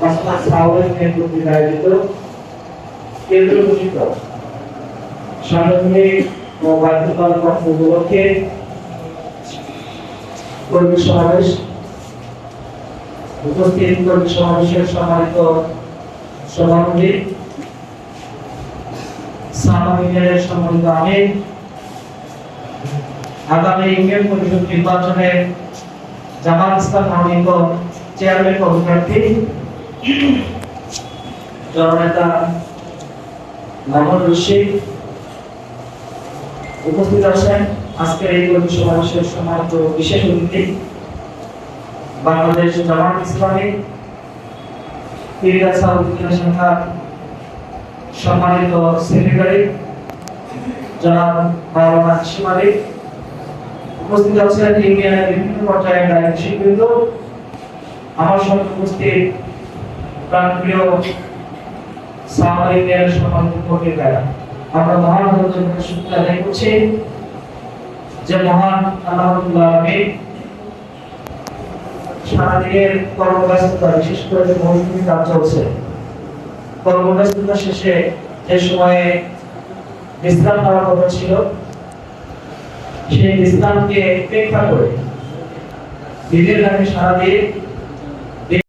Maslak সাওয়ারের নেতৃত্বে আয়োজিত কেন্দ্র ঘোষিত সাংগঠনিক ও বাধ্যবাধকতা কর্ম উপলক্ষে কর্মী সমাবেশ উপস্থিত কর্মী সমাবেশের সম্মানিত সভাপতি সামাজিকের সম্মানিত আমির আগামী ইউনিয়ন পরিষদ নির্বাচনে জামাত ইসলাম মনোনীত চেয়ারম্যান পদপ্রার্থী জননেতা মোহাম্মদ রশিদ উপস্থিত আছেন আজকের এই কর্মী সমাবেশের সম্মানিত বিশেষ অতিথি বাংলাদেশ জামাত ইসলামী পীরগাছা উপজেলা শাখার সম্মানিত সেক্রেটারি জনাব মাওলানা হাশিম আলী, উপস্থিত আছেন ইউনিয়নের বিভিন্ন পর্যায়ের দায়িত্বশীলবৃন্দ, আমার সঙ্গে উপস্থিত প্রাণপ্রিয় সামাজিকের সম্মানিত কর্মীরা। আমরা মহান আল্লাহর জন্য শুকরিয়া আদায় করছি যে মহান আল্লাহ রাব্বুল আলামিন সারাদিনের কর্মব্যস্ততা, বিশেষ করে মৌসুমী কাজ চলছে, কর্মব্যস্ততা শেষে যে সময়ে বিশ্রাম নেওয়ার কথা ছিল সেই বিশ্রামকে উপেক্ষা করে দিনের নামে সারাদিন